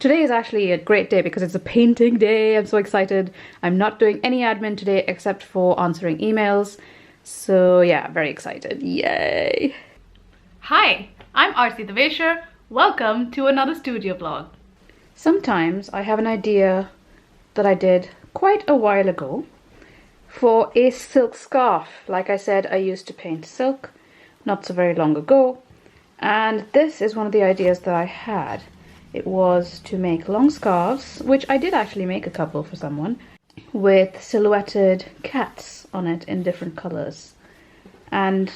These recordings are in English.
today is actually a great day because it's a painting day. I'm so excited. I'm not doing any admin today except for answering emails. So yeah, very excited. Yay! Hi, I'm Arsi Deveshar. Welcome to another studio vlog. Sometimes I have an idea that I did quite a while ago for a silk scarf. Like I said, I used to paint silk not so very long ago, and this is one of the ideas that I had. It was to make long scarves, which I did actually make a couple for someone, with silhouetted cats on it in different colors. And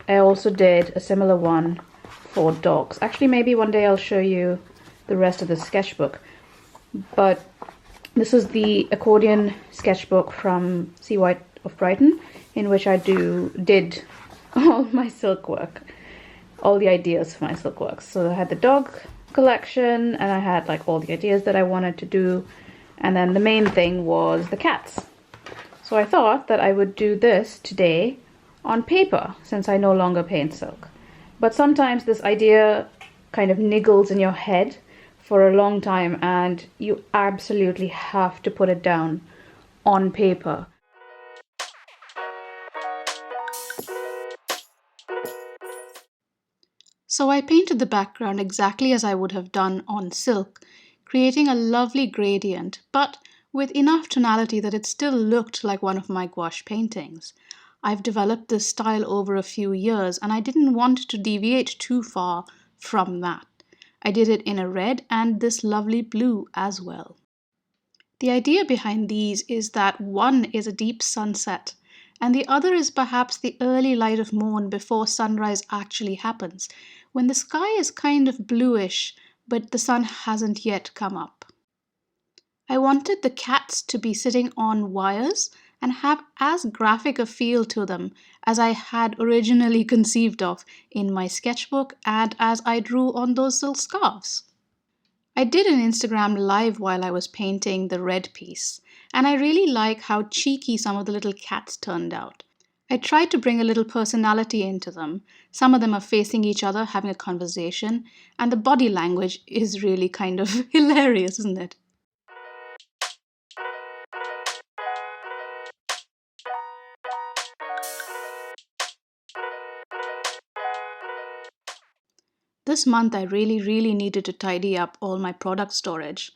I also did a similar one for dogs. Actually, maybe one day I'll show you the rest of the sketchbook. But this is the accordion sketchbook from C. White of Brighton, in which I did all my silk work, all the ideas for my silk work. So I had the dog collection, and I had like all the ideas that I wanted to do, and then the main thing was the cats. So I thought that I would do this today on paper, since I no longer paint silk. But sometimes this idea kind of niggles in your head for a long time, and you absolutely have to put it down on paper. So I painted the background exactly as I would have done on silk, creating a lovely gradient, but with enough tonality that it still looked like one of my gouache paintings. I've developed this style over a few years, and I didn't want to deviate too far from that. I did it in a red and this lovely blue as well. The idea behind these is that one is a deep sunset, and the other is perhaps the early light of morn before sunrise actually happens, when the sky is kind of bluish, but the sun hasn't yet come up. I wanted the cats to be sitting on wires and have as graphic a feel to them as I had originally conceived of in my sketchbook and as I drew on those silk scarves. I did an Instagram live while I was painting the red piece, and I really like how cheeky some of the little cats turned out. I tried to bring a little personality into them. Some of them are facing each other, having a conversation, and the body language is really kind of hilarious, isn't it? This month I really needed to tidy up all my product storage.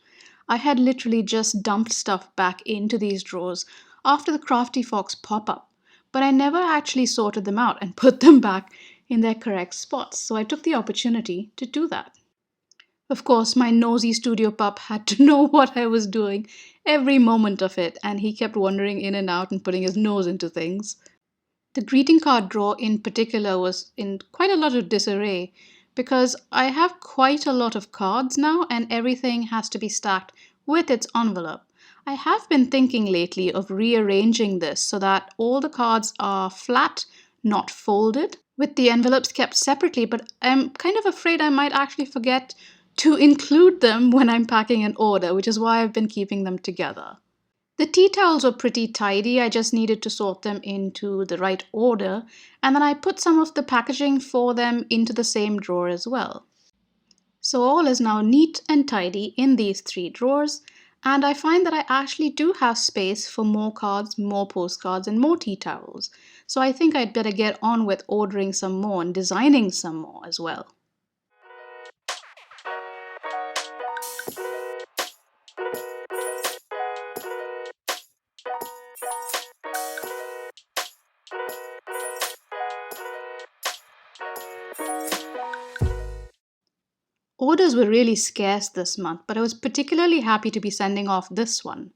I had literally just dumped stuff back into these drawers after the Crafty Fox pop-up, but I never actually sorted them out and put them back in their correct spots, so I took the opportunity to do that. Of course, my nosy studio pup had to know what I was doing every moment of it, and he kept wandering in and out and putting his nose into things. The greeting card drawer in particular was in quite a lot of disarray because I have quite a lot of cards now and everything has to be stacked with its envelope. I have been thinking lately of rearranging this so that all the cards are flat, not folded, with the envelopes kept separately, but I'm kind of afraid I might actually forget to include them when I'm packing an order, which is why I've been keeping them together. The tea towels were pretty tidy, I just needed to sort them into the right order, and then I put some of the packaging for them into the same drawer as well. So all is now neat and tidy in these 3 drawers, and I find that I actually do have space for more cards, more postcards, and more tea towels. So I think I'd better get on with ordering some more and designing some more as well. Orders were really scarce this month, but I was particularly happy to be sending off this one.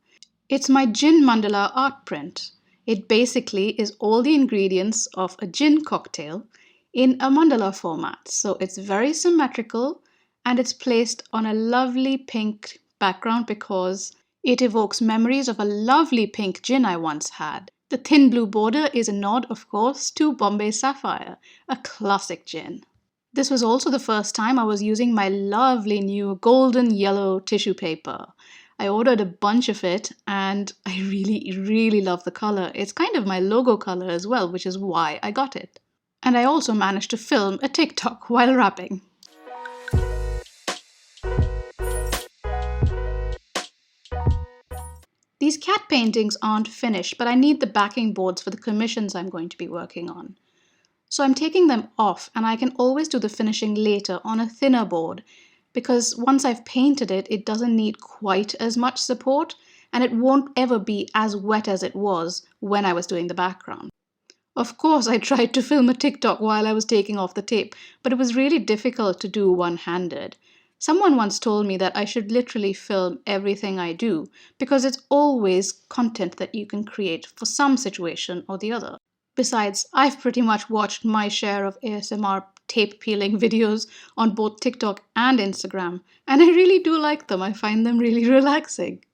It's my gin mandala art print. It basically is all the ingredients of a gin cocktail in a mandala format. So it's very symmetrical and it's placed on a lovely pink background because it evokes memories of a lovely pink gin I once had. The thin blue border is a nod, of course, to Bombay Sapphire, a classic gin. This was also the first time I was using my lovely new golden yellow tissue paper. I ordered a bunch of it and I really love the color. It's kind of my logo color as well, which is why I got it. And I also managed to film a TikTok while wrapping. These cat paintings aren't finished, but I need the backing boards for the commissions I'm going to be working on. So I'm taking them off, and I can always do the finishing later on a thinner board, because once I've painted it, it doesn't need quite as much support, and it won't ever be as wet as it was when I was doing the background. Of course, I tried to film a TikTok while I was taking off the tape, but it was really difficult to do one-handed. Someone once told me that I should literally film everything I do, because it's always content that you can create for some situation or the other. Besides, I've pretty much watched my share of ASMR tape peeling videos on both TikTok and Instagram, and I really do like them. I find them really relaxing.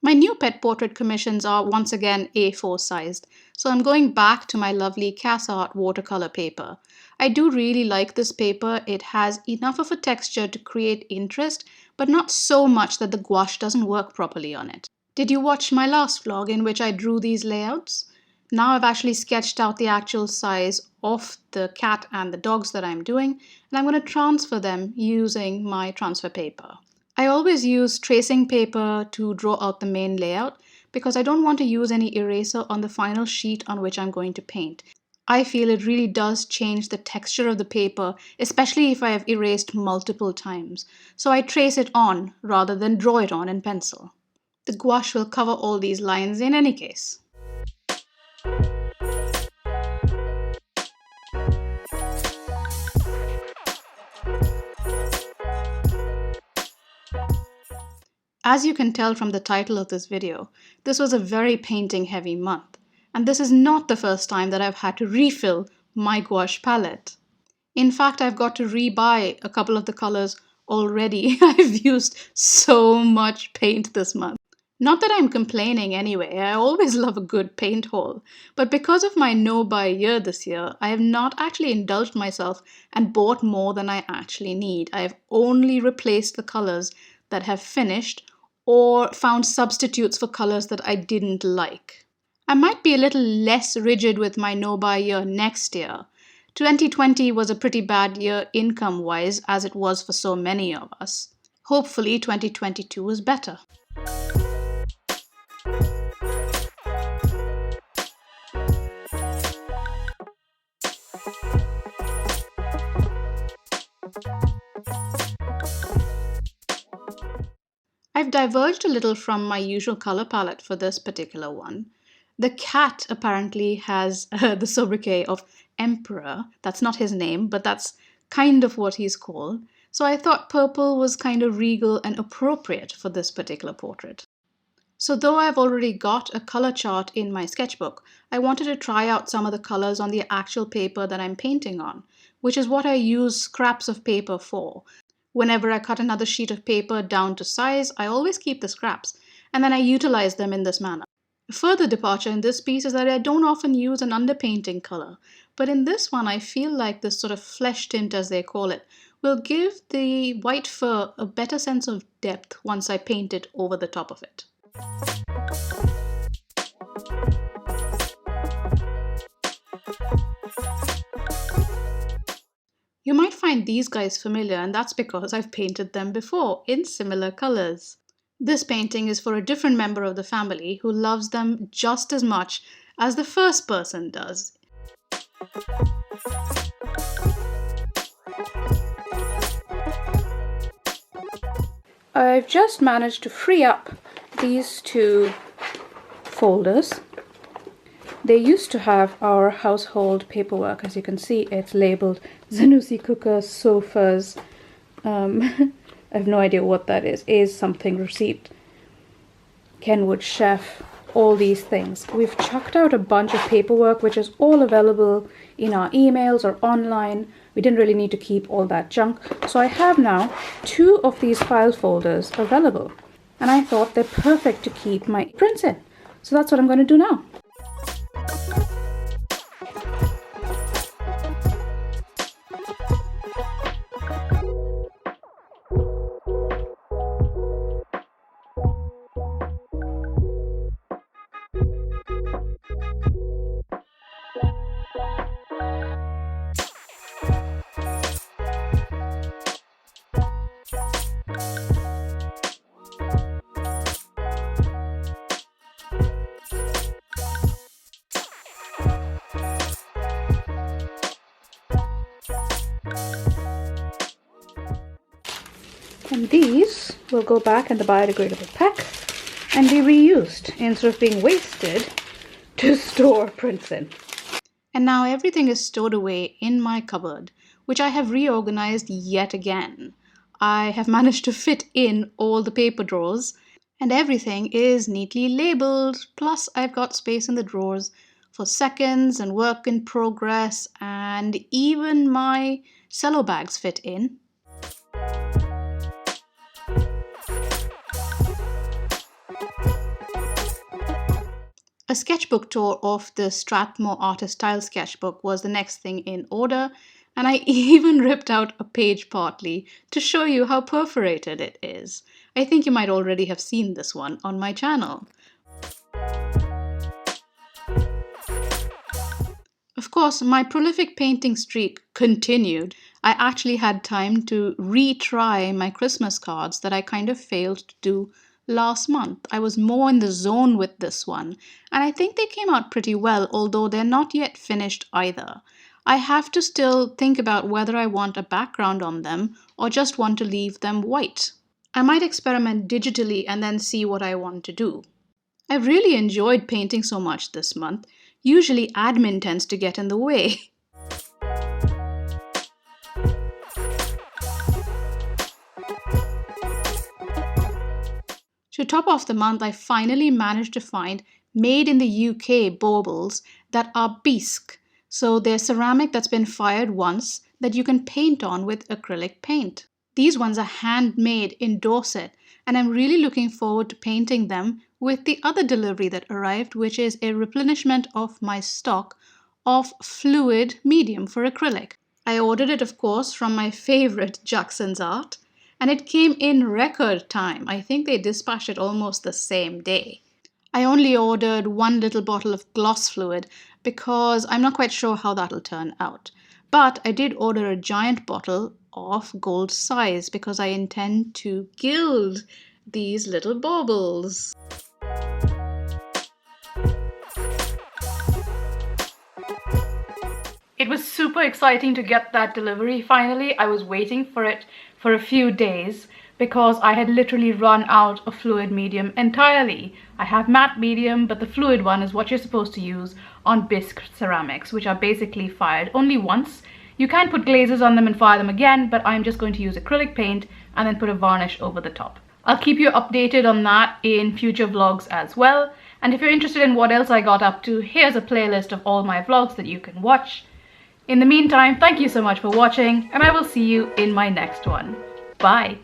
My new pet portrait commissions are once again A4 sized, so I'm going back to my lovely Casa Art watercolor paper. I do really like this paper. It has enough of a texture to create interest, but not so much that the gouache doesn't work properly on it. Did you watch my last vlog in which I drew these layouts? Now I've actually sketched out the actual size of the cat and the dogs that I'm doing, and I'm going to transfer them using my transfer paper. I always use tracing paper to draw out the main layout because I don't want to use any eraser on the final sheet on which I'm going to paint. I feel it really does change the texture of the paper, especially if I have erased multiple times. So I trace it on rather than draw it on in pencil. The gouache will cover all these lines in any case. As you can tell from the title of this video, this was a very painting-heavy month, and this is not the first time that I've had to refill my gouache palette. In fact, I've got to rebuy a couple of the colors already. I've used so much paint this month. Not that I'm complaining anyway, I always love a good paint haul, but because of my no-buy year this year, I have not actually indulged myself and bought more than I actually need. I have only replaced the colors that have finished or found substitutes for colors that I didn't like. I might be a little less rigid with my no-buy year next year. 2020 was a pretty bad year income-wise, as it was for so many of us. Hopefully 2022 is better. I've diverged a little from my usual color palette for this particular one. The cat apparently has the sobriquet of Emperor. That's not his name, but that's kind of what he's called. So I thought purple was kind of regal and appropriate for this particular portrait. So though I've already got a color chart in my sketchbook, I wanted to try out some of the colors on the actual paper that I'm painting on, which is what I use scraps of paper for. Whenever I cut another sheet of paper down to size, I always keep the scraps, and then I utilize them in this manner. A further departure in this piece is that I don't often use an underpainting color, but in this one I feel like this sort of flesh tint, as they call it, will give the white fur a better sense of depth once I paint it over the top of it. You might find these guys familiar, and that's because I've painted them before in similar colors. This painting is for a different member of the family who loves them just as much as the first person does. I've just managed to free up these two folders. They used to have our household paperwork. As you can see, it's labeled Zanussi Cooker Sofas. I have no idea what that is something receipt, Kenwood Chef, all these things. We've chucked out a bunch of paperwork which is all available in our emails or online. We didn't really need to keep all that junk. So I have now 2 of these file folders available, and I thought they're perfect to keep my prints in. So that's what I'm going to do now. And these will go back in the biodegradable pack and be reused instead of being wasted to store prints in. And now everything is stored away in my cupboard, which I have reorganized yet again. I have managed to fit in all the paper drawers, and everything is neatly labeled. Plus, I've got space in the drawers for seconds and work in progress, and even my cello bags fit in. A sketchbook tour of the Strathmore Artist Style sketchbook was the next thing in order, and I even ripped out a page partly to show you how perforated it is. I think you might already have seen this one on my channel. Of course, my prolific painting streak continued. I actually had time to retry my Christmas cards that I kind of failed to do last month. I was more in the zone with this one, and I think they came out pretty well, although they're not yet finished either. I have to still think about whether I want a background on them or just want to leave them white. I might experiment digitally and then see what I want to do. I've really enjoyed painting so much this month. Usually admin tends to get in the way. To top off the month, I finally managed to find made in the UK baubles that are bisque. So they're ceramic that's been fired once that you can paint on with acrylic paint. These ones are handmade in Dorset, and I'm really looking forward to painting them with the other delivery that arrived, which is a replenishment of my stock of fluid medium for acrylic. I ordered it, of course, from my favorite Jackson's Art, and it came in record time. I think they dispatched it almost the same day. I only ordered one little bottle of gloss fluid because I'm not quite sure how that'll turn out. But I did order a giant bottle of gold size because I intend to gild these little baubles. It was super exciting to get that delivery finally. I was waiting for it for a few days because I had literally run out of fluid medium entirely. I have matte medium, but the fluid one is what you're supposed to use on bisque ceramics, which are basically fired only once. You can put glazes on them and fire them again, but I'm just going to use acrylic paint and then put a varnish over the top. I'll keep you updated on that in future vlogs as well. And if you're interested in what else I got up to, here's a playlist of all my vlogs that you can watch. In the meantime, thank you so much for watching, and I will see you in my next one. Bye!